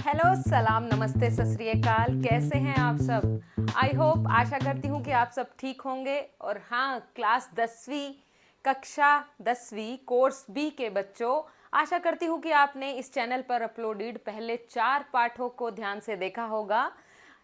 Hello, सलाम, नमस्ते, सत श्री अकाल। कैसे हैं आप सब? आई होप, आशा करती हूँ कि आप सब ठीक होंगे। और हाँ, क्लास 10वीं कक्षा 10वीं कोर्स बी के बच्चों, आशा करती हूँ कि आपने इस चैनल पर अपलोडेड पहले 4 पाठों को ध्यान से देखा होगा।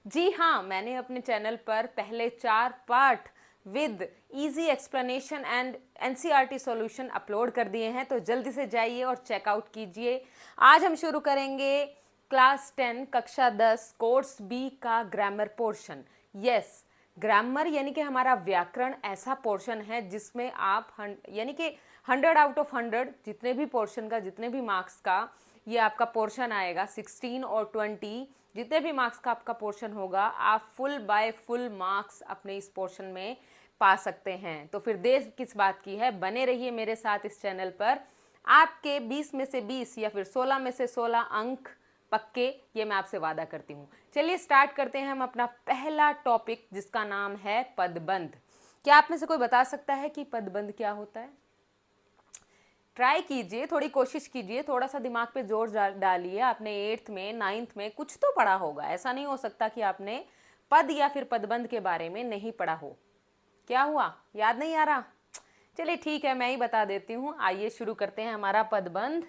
जी हाँ, मैंने अपने चैनल पर पहले 4 पाठ with easy explanation and NCERT solution upload कर दिए हैं, तो जल्दी से जाइए और चेकआउट कीजिए। आज हम शुरू करेंगे क्लास 10 कक्षा 10 कोर्स बी का ग्रामर पोर्शन। यस, ग्रामर यानी कि हमारा व्याकरण ऐसा पोर्शन है जिसमें आप यानी कि 100 आउट ऑफ 100 जितने भी पोर्शन का, जितने भी मार्क्स का ये आपका पोर्शन आएगा, 16 और 20 जितने भी मार्क्स का आपका पोर्शन होगा, आप फुल बाय फुल मार्क्स अपने इस पोर्शन में पा सकते हैं। तो फिर देर किस बात की है, बने रहिए मेरे साथ इस चैनल पर। आपके 20 में से 20 या फिर 16 में से 16 अंक पक्के, ये मैं आपसे वादा करती हूँ। चलिए स्टार्ट करते हैं हम अपना पहला टॉपिक, जिसका नाम है पदबंध। क्या आप में से कोई बता सकता है कि पदबंध क्या होता है? ट्राई कीजिए, थोड़ी कोशिश कीजिए, थोड़ा सा दिमाग पे जोर डालिए। आपने 8th में 9th में कुछ तो पढ़ा होगा, ऐसा नहीं हो सकता कि आपने पद या फिर पदबंध के बारे में नहीं पढ़ा हो। क्या हुआ, याद नहीं आ रहा? चलिए ठीक है, मैं ही बता देती हूँ। आइए शुरू करते हैं हमारा पदबंध।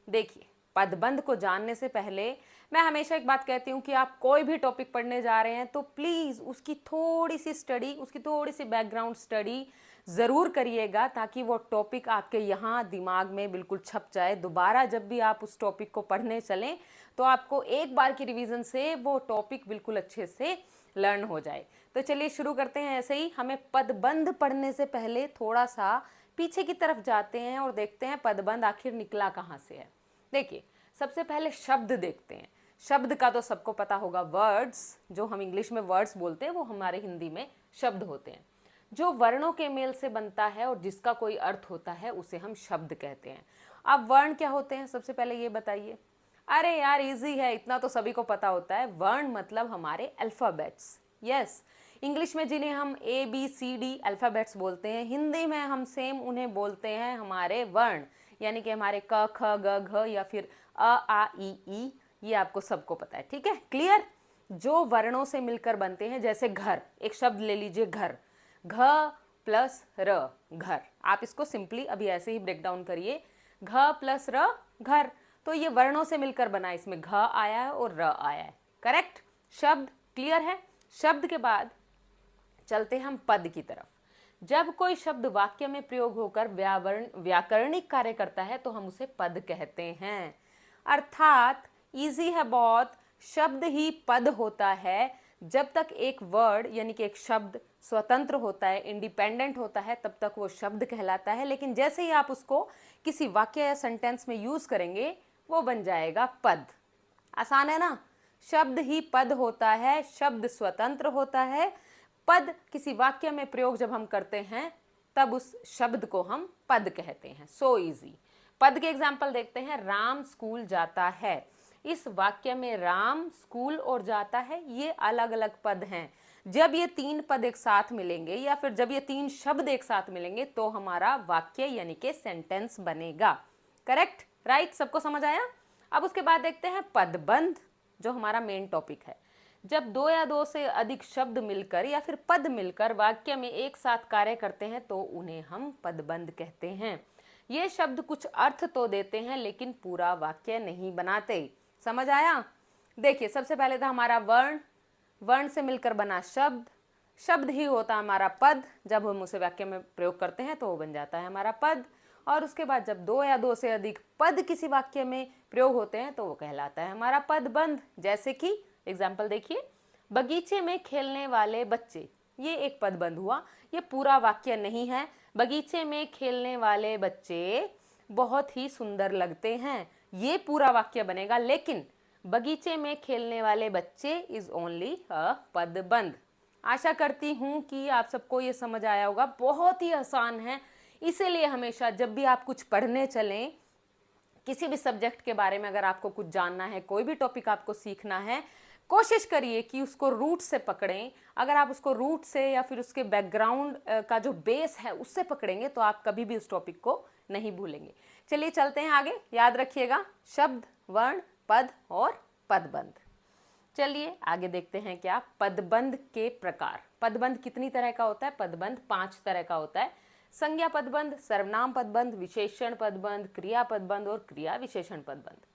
देखिए, पदबंध को जानने से पहले मैं हमेशा एक बात कहती हूँ कि आप कोई भी टॉपिक पढ़ने जा रहे हैं तो प्लीज़ उसकी थोड़ी सी स्टडी, उसकी थोड़ी सी बैकग्राउंड स्टडी ज़रूर करिएगा, ताकि वो टॉपिक आपके यहाँ दिमाग में बिल्कुल छप जाए। दोबारा जब भी आप उस टॉपिक को पढ़ने चलें तो आपको एक बार की रिवीजन से वो टॉपिक बिल्कुल अच्छे से लर्न हो जाए। तो चलिए शुरू करते हैं। ऐसे ही हमें पदबंध पढ़ने से पहले थोड़ा सा पीछे की तरफ जाते हैं और देखते हैं पदबंध आखिर निकला कहाँ से है। देखिए, सबसे पहले शब्द देखते हैं। शब्द का तो सबको पता होगा, वर्ड्स, जो हम इंग्लिश में वर्ड्स बोलते हैं वो हमारे हिंदी में शब्द होते हैं। जो वर्णों के मेल से बनता है और जिसका कोई अर्थ होता है उसे हम शब्द कहते हैं। अब वर्ण क्या होते हैं, सबसे पहले ये बताइए। अरे यार, इजी है, इतना तो सभी को पता होता है। वर्ण मतलब हमारे अल्फ़ाबेट्स। यस, इंग्लिश में जिन्हें हम ABCD अल्फ़ाबेट्स बोलते हैं, हिंदी में हम सेम उन्हें बोलते हैं हमारे वर्ण, यानी कि हमारे क ख ग घ या फिर अ आ इ ई। ये आपको सबको पता है, ठीक है, क्लियर। जो वर्णों से मिलकर बनते हैं, जैसे घर, एक शब्द ले लीजिए घर, घ प्लस र, घर। आप इसको सिंपली अभी ऐसे ही ब्रेक डाउन करिए, घ प्लस र, घर। तो ये वर्णों से मिलकर बना, इसमें घ आया है और र आया है, करेक्ट। शब्द क्लियर है। शब्द के बाद चलते हम पद की तरफ। जब कोई शब्द वाक्य में प्रयोग होकर व्याकरणिक कार्य करता है तो हम उसे पद कहते हैं। अर्थात इजी है बहुत, शब्द ही पद होता है। जब तक एक वर्ड यानी कि एक शब्द स्वतंत्र होता है, इंडिपेंडेंट होता है, तब तक वो शब्द कहलाता है। लेकिन जैसे ही आप उसको किसी वाक्य या सेंटेंस में यूज करेंगे, वो बन जाएगा पद। आसान है ना। शब्द ही पद होता है, शब्द स्वतंत्र होता है। पद किसी वाक्य में प्रयोग जब हम करते हैं तब उस शब्द को हम पद कहते हैं। So easy. पद के एग्जाम्पल देखते हैं। राम स्कूल जाता है। इस वाक्य में राम, स्कूल और जाता है, ये अलग अलग पद हैं। जब ये 3 पद एक साथ मिलेंगे या फिर जब ये 3 शब्द एक साथ मिलेंगे तो हमारा वाक्य यानी कि सेंटेंस बनेगा। करेक्ट, राइट, सबको समझ आया? अब उसके बाद देखते हैं पदबंध, जो हमारा मेन टॉपिक है। जब 2 या 2 से अधिक शब्द मिलकर या फिर पद मिलकर वाक्य में एक साथ कार्य करते हैं तो उन्हें हम पदबंध कहते हैं। ये शब्द कुछ अर्थ तो देते हैं लेकिन पूरा वाक्य नहीं बनाते। समझ आया? देखिए, सबसे पहले था हमारा वर्ण, वर्ण से मिलकर बना शब्द, शब्द ही होता है हमारा पद। जब हम उसे वाक्य में प्रयोग करते हैं तो वो बन जाता है हमारा पद। और उसके बाद जब 2 या 2 से अधिक पद किसी वाक्य में प्रयोग होते हैं तो वो कहलाता है हमारा पदबंध। जैसे कि एग्जाम्पल देखिए, बगीचे में खेलने वाले बच्चे, ये एक पदबंध हुआ। ये पूरा वाक्य नहीं है। बगीचे में खेलने वाले बच्चे बहुत ही सुंदर लगते हैं, ये पूरा वाक्य बनेगा। लेकिन बगीचे में खेलने वाले बच्चे इज ओनली अ पदबंध। आशा करती हूँ कि आप सबको ये समझ आया होगा। बहुत ही आसान है, इसीलिए हमेशा जब भी आप कुछ पढ़ने चलें, किसी भी सब्जेक्ट के बारे में अगर आपको कुछ जानना है, कोई भी टॉपिक आपको सीखना है, कोशिश करिए कि उसको रूट से पकड़ें। अगर आप उसको रूट से या फिर उसके बैकग्राउंड का जो बेस है उससे पकड़ेंगे तो आप कभी भी उस टॉपिक को नहीं भूलेंगे। चलिए चलते हैं आगे। याद रखिएगा, शब्द, वर्ण, पद और पदबंध। चलिए आगे देखते हैं क्या पदबंध के प्रकार। पदबंध कितनी तरह का होता है? पदबंध 5 तरह का होता है। संज्ञा पदबंध, सर्वनाम पदबंध, विशेषण पदबंध, क्रिया पदबंध और क्रिया विशेषण पदबंध।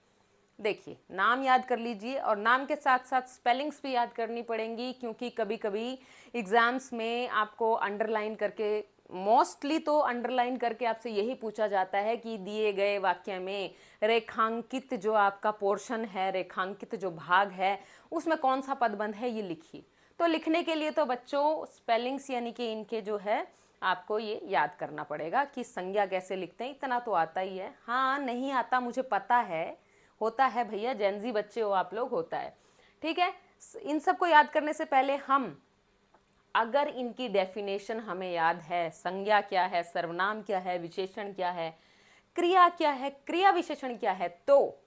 देखिए नाम याद कर लीजिए और नाम के साथ साथ स्पेलिंग्स भी याद करनी पड़ेंगी, क्योंकि कभी कभी एग्जाम्स में आपको अंडरलाइन करके, मोस्टली तो अंडरलाइन करके आपसे यही पूछा जाता है कि दिए गए वाक्य में रेखांकित जो आपका पोर्शन है, रेखांकित जो भाग है, उसमें कौन सा पदबंध है ये लिखिए। तो लिखने के लिए तो बच्चों स्पेलिंग्स यानी कि इनके जो है आपको ये याद करना पड़ेगा कि संज्ञा कैसे लिखते हैं। इतना तो आता ही है। हाँ नहीं आता मुझे पता है, होता है भैया, जेनजी बच्चे हो आप लोग, होता है, ठीक है। इन सबको याद करने से पहले हम अगर इनकी डेफिनेशन हमें याद है, संज्ञा क्या है, सर्वनाम क्या है, विशेषण क्या है, क्रिया क्या है, क्रिया विशेषण क्या है, तो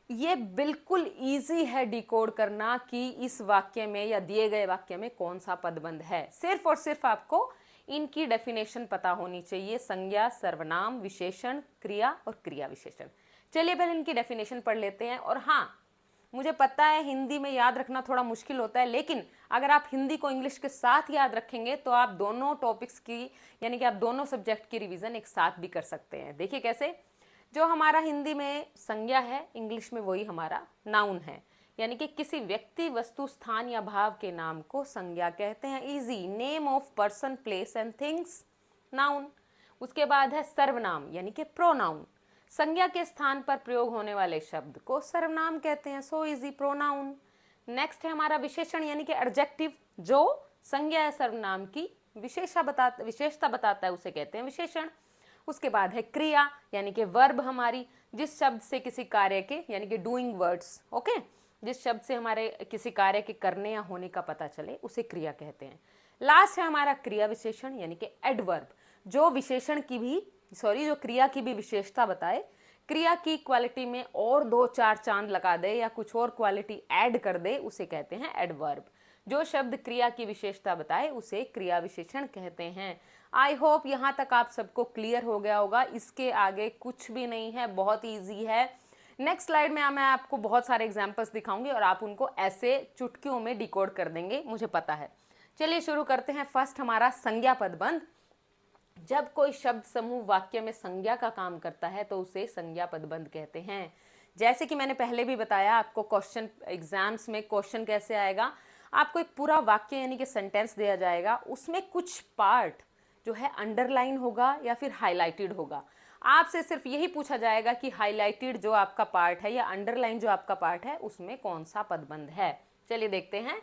ये बिल्कुल इजी है डिकोड करना कि इस वाक्य में या दिए गए वाक्य में कौन सा पदबंध है। सिर्फ और सिर्फ आपको इनकी डेफिनेशन पता होनी चाहिए, संज्ञा, सर्वनाम, विशेषण, क्रिया और क्रिया विशेषण। चलिए पहले इनकी डेफिनेशन पढ़ लेते हैं। और हाँ, मुझे पता है हिंदी में याद रखना थोड़ा मुश्किल होता है, लेकिन अगर आप हिंदी को इंग्लिश के साथ याद रखेंगे तो आप दोनों टॉपिक्स की यानी कि आप दोनों सब्जेक्ट की रिवीजन एक साथ भी कर सकते हैं। देखिए कैसे, जो हमारा हिंदी में संज्ञा है, इंग्लिश में वही हमारा नाउन है, यानी कि किसी व्यक्ति, वस्तु, स्थान या भाव के नाम को संज्ञा कहते हैं। Easy, name of person, place and things, noun. उसके बाद है सर्वनाम यानी कि प्रोनाउन, संज्ञा के स्थान पर प्रयोग होने वाले शब्द को सर्वनाम कहते हैं। So easy, pronoun. नेक्स्ट है हमारा विशेषण यानी कि एडजेक्टिव, जो संज्ञा या सर्वनाम की विशेषता बताता है उसे कहते हैं विशेषण। उसके बाद है क्रिया यानी कि वर्ब, हमारी जिस शब्द से किसी कार्य के यानी कि डूइंग वर्ड्स, ओके, जिस शब्द से हमारे किसी कार्य के करने या होने का पता चले उसे क्रिया कहते हैं। लास्ट है हमारा क्रिया विशेषण यानी कि एडवर्ब, जो विशेषण की भी जो क्रिया की भी विशेषता बताए, क्रिया की क्वालिटी में और 2-4 चांद लगा दे या कुछ और क्वालिटी ऐड कर दे, उसे कहते हैं एडवर्ब। जो शब्द क्रिया की विशेषता बताए उसे क्रिया विशेषण कहते हैं। आई होप यहाँ तक आप सबको क्लियर हो गया होगा। इसके आगे कुछ भी नहीं है, बहुत ईजी है। नेक्स्ट स्लाइड में मैं आपको बहुत सारे एग्जाम्पल्स दिखाऊंगी और आप उनको ऐसे चुटकियों में डिकोड कर देंगे, मुझे पता है। चलिए शुरू करते हैं। फर्स्ट हमारा संज्ञा पदबंध। जब कोई शब्द समूह वाक्य में संज्ञा का काम करता है तो उसे संज्ञा पदबंध कहते हैं। जैसे कि मैंने पहले भी बताया आपको, क्वेश्चन एग्जाम्स में क्वेश्चन कैसे आएगा, आपको एक पूरा वाक्य यानी कि सेंटेंस दिया जाएगा, उसमें कुछ पार्ट जो है अंडरलाइन होगा या फिर हाईलाइटेड होगा। आपसे सिर्फ यही पूछा जाएगा कि हाईलाइटेड जो आपका पार्ट है या अंडरलाइन जो आपका पार्ट है उसमें कौन सा पदबंध है। चलिए देखते हैं।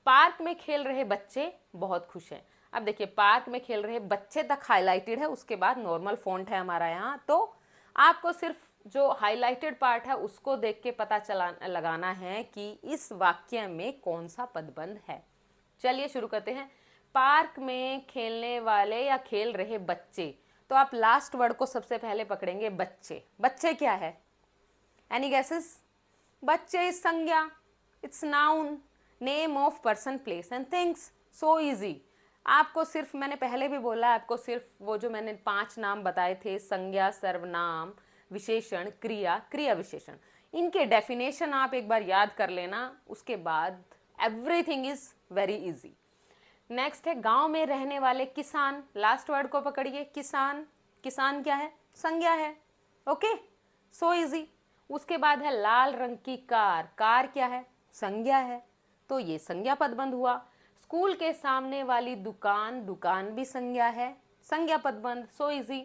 पार्क में खेल रहे बच्चे बहुत खुश हैं। अब देखिए, पार्क में खेल रहे बच्चे तक हाईलाइटेड है, उसके बाद नॉर्मल फॉन्ट है हमारा यहाँ, तो आपको सिर्फ जो हाईलाइटेड पार्ट है उसको देख के पता लगाना है कि इस वाक्य में कौन सा पदबंध है। चलिए शुरू करते हैं। पार्क में खेलने वाले या खेल रहे बच्चे, तो आप लास्ट वर्ड को सबसे पहले पकड़ेंगे, बच्चे। बच्चे क्या है? Any guesses? बच्चे इज संज्ञा, it's noun, name of person, place and things. So easy. आपको सिर्फ, मैंने पहले भी बोला, आपको सिर्फ वो जो मैंने 5 नाम बताए थे, संज्ञा, सर्वनाम, विशेषण, क्रिया, क्रिया विशेषण, इनके डेफिनेशन आप एक बार याद कर लेना, उसके बाद everything is very easy. Next है गांव में रहने वाले किसान। लास्ट वर्ड को पकड़िए, किसान। किसान क्या है? संज्ञा है, ओके, सो इजी। उसके बाद है लाल रंग की कार। कार क्या है? संज्ञा है, तो ये संज्ञा पदबंध हुआ। स्कूल के सामने वाली दुकान, दुकान भी संज्ञा है, संज्ञा पदबंध, सो इजी।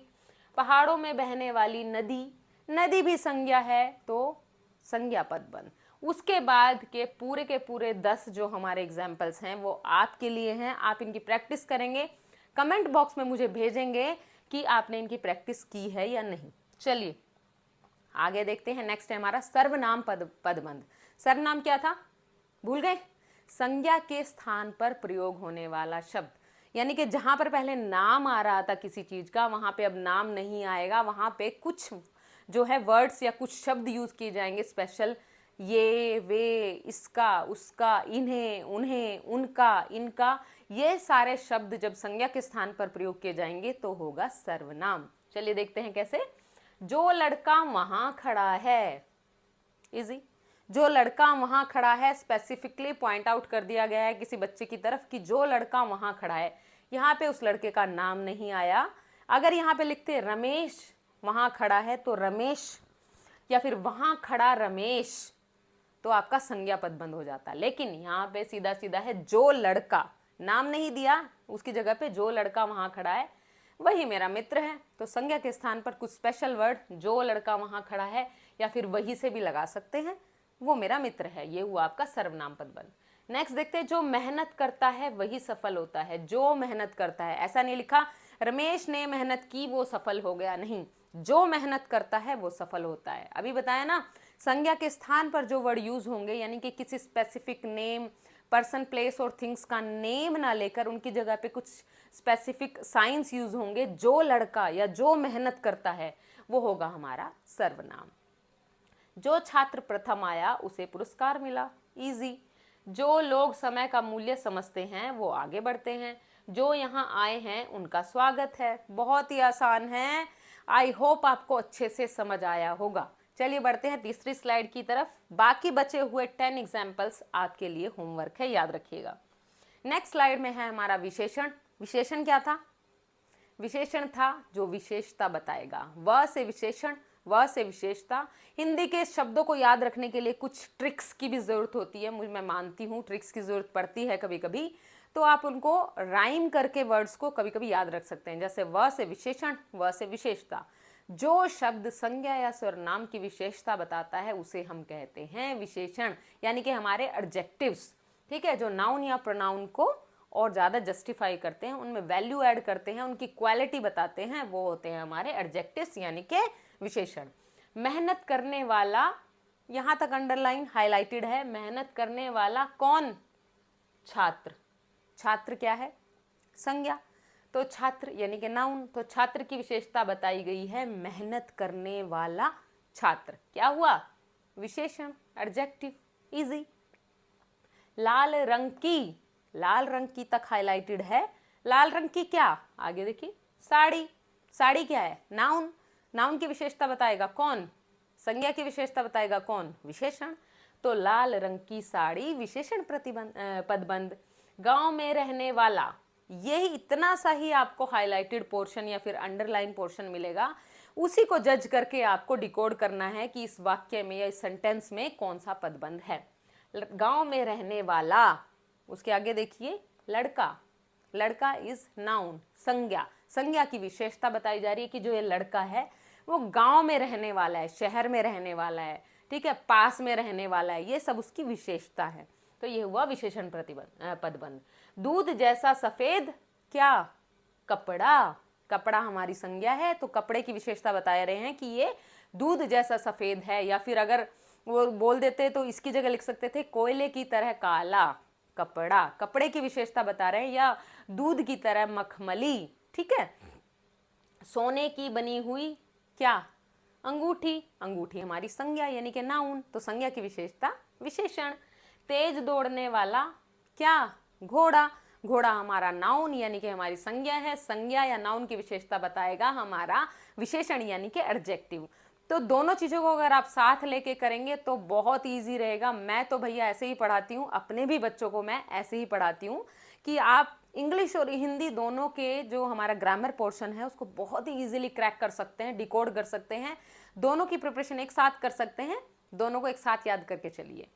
पहाड़ों में बहने वाली नदी, नदी भी संज्ञा है, तो संज्ञा पदबंध। उसके बाद के पूरे 10 जो हमारे एग्जाम्पल्स हैं वो आपके लिए हैं। आप इनकी प्रैक्टिस करेंगे, कमेंट बॉक्स में मुझे भेजेंगे कि आपने इनकी प्रैक्टिस की है या नहीं। चलिए आगे देखते हैं। नेक्स्ट है हमारा सर्वनाम पदबंध। सर्वनाम क्या था? भूल गए? संज्ञा के स्थान पर प्रयोग होने वाला शब्द, यानी कि जहां पर पहले नाम आ रहा था किसी चीज का, वहां पे अब नाम नहीं आएगा, वहां पे कुछ जो है वर्ड्स या कुछ शब्द यूज किए जाएंगे स्पेशल, ये, वे, इसका, उसका, इन्हें, उन्हें, उनका, इनका, ये सारे शब्द जब संज्ञा के स्थान पर प्रयोग किए जाएंगे तो होगा सर्वनाम। चलिए देखते हैं कैसे। जो लड़का वहां खड़ा है, इजी। जो लड़का वहां खड़ा है, स्पेसिफिकली पॉइंट आउट कर दिया गया है किसी बच्चे की तरफ कि जो लड़का वहां खड़ा है। यहाँ पे उस लड़के का नाम नहीं आया। अगर यहाँ पे लिखते रमेश वहां खड़ा है तो रमेश, या फिर वहां खड़ा रमेश, तो आपका संज्ञा पद बंद हो जाता। लेकिन यहाँ पे सीधा सीधा है जो लड़का, नाम नहीं दिया, उसकी जगह पे जो लड़का वहां खड़ा है वही मेरा मित्र है। तो संज्ञा के स्थान पर कुछ स्पेशल वर्ड, जो लड़का वहां खड़ा है या फिर वही से भी लगा सकते हैं, वो मेरा मित्र है। ये हुआ आपका सर्वनाम पद बंद। नेक्स्ट देखते हैं, जो मेहनत करता है वही सफल होता है। जो मेहनत करता है, ऐसा नहीं लिखा रमेश ने मेहनत की वो सफल हो गया, नहीं, जो मेहनत करता है वो सफल होता है। अभी बताया ना, संज्ञा के स्थान पर जो वर्ड यूज होंगे, यानी कि किसी स्पेसिफिक नेम, पर्सन, प्लेस और थिंग्स का नेम ना लेकर उनकी जगह पे कुछ स्पेसिफिक साइंस यूज होंगे। जो लड़का या जो मेहनत करता है वो होगा हमारा सर्वनाम। जो छात्र प्रथम आया उसे पुरस्कार मिला, इजी। जो लोग समय का मूल्य समझते हैं वो आगे बढ़ते हैं। जो यहाँ आए हैं उनका स्वागत है। बहुत ही आसान है। आई होप आपको अच्छे से समझ आया होगा। चलिए बढ़ते हैं तीसरी स्लाइड की तरफ। बाकी बचे हुए 10 एग्जाम्पल्स आपके लिए होमवर्क है, याद रखिएगा। नेक्स्ट स्लाइड में है हमारा विशेषण। विशेषण क्या था? विशेषण था जो विशेषता बताएगा। व से विशेषण, व से विशेषता। हिंदी के शब्दों को याद रखने के लिए कुछ ट्रिक्स की भी जरूरत होती है, मैं मानती हूँ ट्रिक्स की जरूरत पड़ती है कभी कभी, तो आप उनको राइम करके वर्ड्स को कभी कभी याद रख सकते हैं। जैसे व से विशेषण, व से विशेषता। जो शब्द संज्ञा या सर्वनाम की विशेषता बताता है उसे हम कहते हैं विशेषण, यानी कि हमारे एडजेक्टिव्स। ठीक है, जो नाउन या प्रोनाउन को और ज़्यादा जस्टिफाई करते हैं, उनमें वैल्यू ऐड करते हैं, उनकी क्वालिटी बताते हैं, वो होते हैं हमारे एडजेक्टिव्स यानी कि विशेषण। मेहनत करने वाला, यहाँ तक अंडरलाइन हाईलाइटेड है। मेहनत करने वाला कौन? छात्र। छात्र क्या है? संज्ञा। तो छात्र यानी कि नाउन, तो छात्र की विशेषता बताई गई है मेहनत करने वाला छात्र। क्या हुआ? विशेषण, एडजेक्टिव, इजी। लाल रंग की, लाल रंग की तक हाईलाइटेड है। लाल रंग की क्या? आगे देखिए, साड़ी। साड़ी क्या है? नाउन। नाउन की विशेषता बताएगा कौन? संज्ञा की विशेषता बताएगा कौन? विशेषण। तो लाल रंग की साड़ी विशेषण पदबंध। गांव में रहने वाला, यही इतना सा ही आपको हाईलाइटेड पोर्शन या फिर अंडरलाइन पोर्शन मिलेगा। उसी को जज करके आपको डिकोड करना है कि इस वाक्य में या इस सेंटेंस में कौन सा पदबंध है। गांव में रहने वाला, उसके आगे देखिए लड़का। लड़का इज नाउन, संज्ञा। संज्ञा की विशेषता बताई जा रही है कि जो ये लड़का है वो गांव में रहने वाला है, शहर में रहने वाला है, ठीक है, पास में रहने वाला है, ये सब उसकी विशेषता है। तो ये हुआ विशेषण पदबंध। दूध जैसा सफेद क्या? कपड़ा। कपड़ा हमारी संज्ञा है, तो कपड़े की विशेषता बता रहे हैं कि ये दूध जैसा सफेद है। या फिर अगर वो बोल देते तो इसकी जगह लिख सकते थे कोयले की तरह काला कपड़ा। कपड़े की विशेषता बता रहे हैं, या दूध की तरह मखमली। ठीक है। सोने की बनी हुई क्या? अंगूठी। अंगूठी हमारी संज्ञा यानी कि नाउन, तो संज्ञा की विशेषता विशेषण। तेज दौड़ने वाला क्या? घोड़ा। घोड़ा हमारा नाउन यानी कि हमारी संज्ञा है। संज्ञा या नाउन की विशेषता बताएगा हमारा विशेषण यानी कि एडजेक्टिव। तो दोनों चीजों को अगर आप साथ लेके करेंगे तो बहुत इजी रहेगा। मैं तो भैया ऐसे ही पढ़ाती हूँ, अपने भी बच्चों को मैं ऐसे ही पढ़ाती हूँ कि आप इंग्लिश और हिंदी दोनों के जो हमारा ग्रामर पोर्शन है उसको बहुत ही इजीली क्रैक कर सकते हैं, डिकोड कर सकते हैं। दोनों की प्रिपरेशन एक साथ कर सकते हैं, दोनों को एक साथ याद करके चलिए।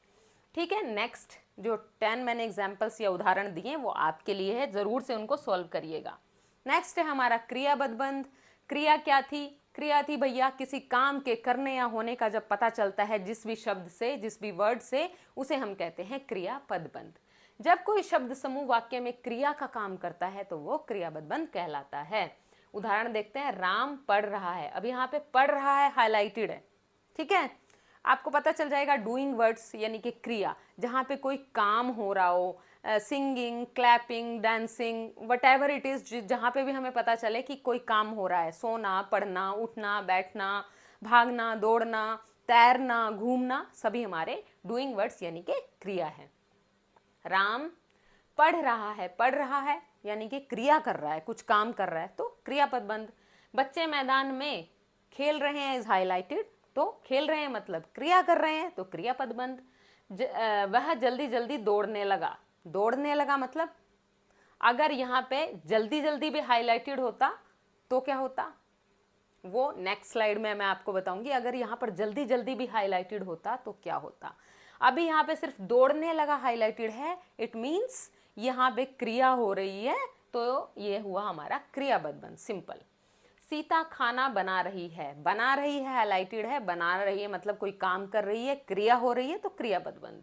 ठीक है। नेक्स्ट जो 10 मैंने एग्जाम्पल्स या उदाहरण दिए वो आपके लिए है, जरूर से उनको सॉल्व करिएगा। नेक्स्ट है हमारा क्रिया पदबंध। क्रिया क्या थी? क्रिया थी भैया किसी काम के करने या होने का जब पता चलता है जिस भी शब्द से, जिस भी वर्ड से, उसे हम कहते हैं क्रिया पदबंध। जब कोई शब्द समूह वाक्य में क्रिया का काम करता है तो वो क्रिया पदबंध कहलाता है। उदाहरण देखते हैं, राम पढ़ रहा है। अब यहाँ पे पढ़ रहा है हाईलाइटेड है, ठीक है। आपको पता चल जाएगा डूइंग वर्ड्स यानी कि क्रिया, जहाँ पे कोई काम हो रहा हो, singing, clapping, dancing, what ever it is, जहाँ पे भी हमें पता चले कि कोई काम हो रहा है, सोना, पढ़ना, उठना, बैठना, भागना, दौड़ना, तैरना, घूमना, सभी हमारे डूइंग वर्ड्स यानी कि क्रिया है। राम पढ़ रहा है, पढ़ रहा है यानी कि क्रिया कर रहा है, कुछ काम कर रहा है, तो क्रिया पदबंध। बच्चे मैदान में खेल रहे हैं इज हाईलाइटेड, तो खेल रहे हैं मतलब क्रिया कर रहे हैं, तो क्रिया पदबंध। वह जल्दी जल्दी दौड़ने लगा। दौड़ने लगा मतलब अगर यहाँ पे जल्दी जल्दी भी हाईलाइटेड होता तो क्या होता, वो नेक्स्ट स्लाइड में मैं आपको बताऊंगी। अगर यहाँ पर जल्दी जल्दी भी हाईलाइटेड होता तो क्या होता। अभी यहाँ पे सिर्फ दौड़ने लगा हाईलाइटेड है, इट मीन्स यहाँ पे क्रिया हो रही है, तो ये हुआ हमारा क्रियापद बंध, सिंपल। सीता खाना बना रही है। बना रही है हाईलाइटेड है, बना रही है मतलब कोई काम कर रही है, क्रिया हो रही है, तो क्रियापद बंध।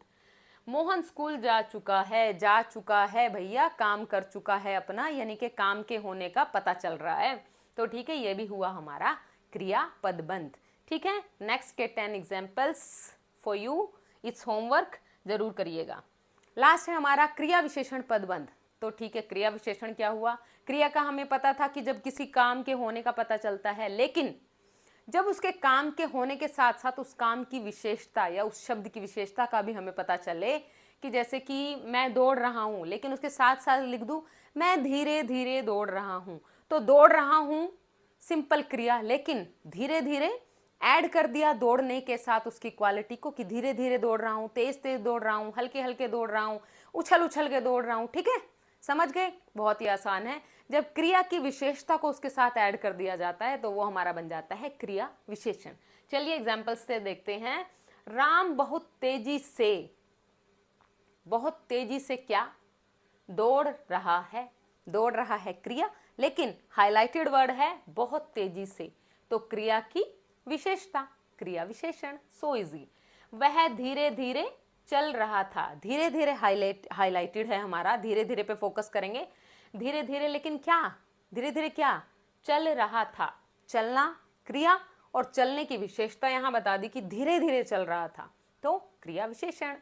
मोहन स्कूल जा चुका है। जा चुका है भैया, काम कर चुका है अपना, यानी कि काम के होने का पता चल रहा है, तो ठीक है, ये भी हुआ हमारा क्रिया पदबंध। ठीक है, नेक्स्ट के 10 examples for you, it's homework, जरूर करिएगा। लास्ट है हमारा क्रिया विशेषण पदबंध। तो ठीक है, क्रिया विशेषण क्या हुआ, क्रिया का हमें पता था कि जब किसी काम के होने का पता चलता है, लेकिन जब उसके काम के होने के साथ साथ उस काम की विशेषता या उस शब्द की विशेषता का भी हमें पता चले, कि जैसे कि मैं दौड़ रहा हूँ, लेकिन उसके साथ साथ लिख दूँ मैं धीरे धीरे दौड़ रहा हूँ, तो दौड़ रहा हूँ सिंपल क्रिया, लेकिन धीरे धीरे ऐड कर दिया दौड़ने के साथ उसकी क्वालिटी को, कि धीरे धीरे दौड़ रहा हूँ, तेज तेज दौड़ रहा हूँ, हल्के हल्के दौड़ रहा हूँ, उछल उछल के दौड़ रहा हूँ। ठीक है, समझ गए, बहुत ही आसान है। जब क्रिया की विशेषता को उसके साथ ऐड कर दिया जाता है तो वो हमारा बन जाता है क्रिया विशेषण। चलिए एग्जाम्पल्स से देखते हैं। राम बहुत तेजी से क्या दौड़ रहा है। दौड़ रहा है क्रिया, लेकिन हाईलाइटेड वर्ड है बहुत तेजी से, तो क्रिया की विशेषता, क्रिया विशेषण, सो इजी। वह धीरे धीरे चल रहा था। धीरे धीरे हाईलाइटेड है हमारा, धीरे धीरे पे फोकस करेंगे। धीरे धीरे, लेकिन क्या, धीरे धीरे क्या, चल रहा था, चलना क्रिया, और चलने की विशेषता यहाँ बता दी कि धीरे धीरे चल रहा था, तो क्रिया विशेषण।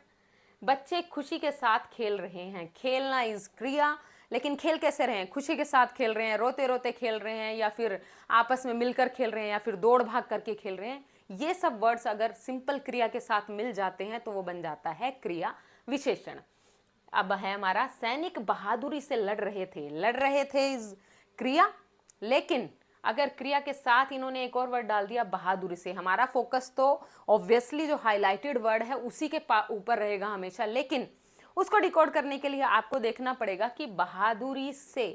बच्चे खुशी के साथ खेल रहे हैं। खेलना इज क्रिया, लेकिन खेल कैसे रहे हैं, खुशी के साथ खेल रहे हैं, रोते रोते खेल रहे हैं, या फिर आपस में मिलकर खेल रहे हैं, या फिर दौड़ भाग करके खेल रहे हैं। ये सब वर्ड्स अगर सिंपल क्रिया के साथ मिल जाते हैं तो वो बन जाता है क्रिया विशेषण। अब है हमारा सैनिक बहादुरी से लड़ रहे थे। लड़ रहे थे इज क्रिया, लेकिन अगर क्रिया के साथ इन्होंने एक और वर्ड डाल दिया बहादुरी से, हमारा फोकस तो ऑब्वियसली जो हाईलाइटेड वर्ड है उसी के ऊपर रहेगा हमेशा, लेकिन उसको डिकोड करने के लिए आपको देखना पड़ेगा कि बहादुरी से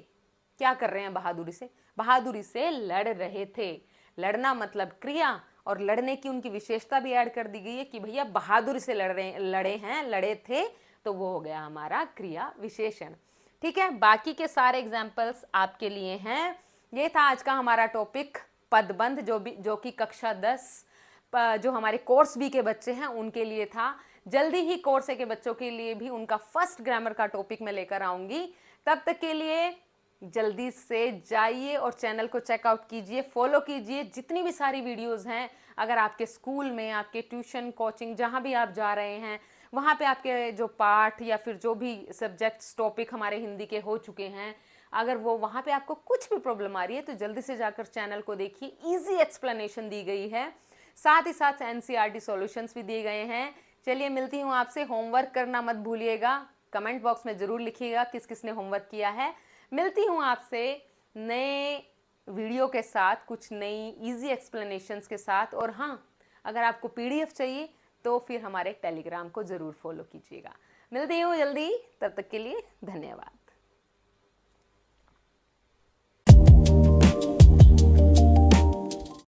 क्या कर रहे हैं। बहादुरी से लड़ रहे थे। लड़ना मतलब क्रिया, और लड़ने की उनकी विशेषता भी ऐड कर दी गई है कि भैया बहादुरी से लड़े थे, तो वो हो गया हमारा क्रिया विशेषण। ठीक है, बाकी के सारे एग्जाम्पल्स आपके लिए हैं। ये था आज का हमारा टॉपिक पदबंध, जो कि कक्षा 10 जो हमारे कोर्स बी के बच्चे हैं उनके लिए था। जल्दी ही कोर्स ए के बच्चों के लिए भी उनका फर्स्ट ग्रामर का टॉपिक मैं लेकर आऊंगी। तब तक के लिए जल्दी से जाइए और चैनल को चेकआउट कीजिए, फॉलो कीजिए। जितनी भी सारी वीडियोस हैं, अगर आपके स्कूल में, आपके ट्यूशन, कोचिंग, जहाँ भी आप जा रहे हैं, वहाँ पे आपके जो पाठ या फिर जो भी सब्जेक्ट्स टॉपिक हमारे हिंदी के हो चुके हैं, अगर वो वहाँ पे आपको कुछ भी प्रॉब्लम आ रही है तो जल्दी से जाकर चैनल को देखिए। ईजी एक्सप्लेनेशन दी गई है, साथ ही साथ एनसीईआरटी सॉल्यूशंस भी दिए गए हैं। चलिए मिलती हूँ आपसे, होमवर्क करना मत भूलिएगा, कमेंट बॉक्स में ज़रूर लिखिएगा किस किसने होमवर्क किया है। मिलती हूँ आपसे नए वीडियो के साथ, कुछ नई इजी एक्सप्लेनेशंस के साथ। और हाँ, अगर आपको पीडीएफ चाहिए तो फिर हमारे टेलीग्राम को ज़रूर फॉलो कीजिएगा। मिलती हूँ जल्दी, तब तक के लिए धन्यवाद।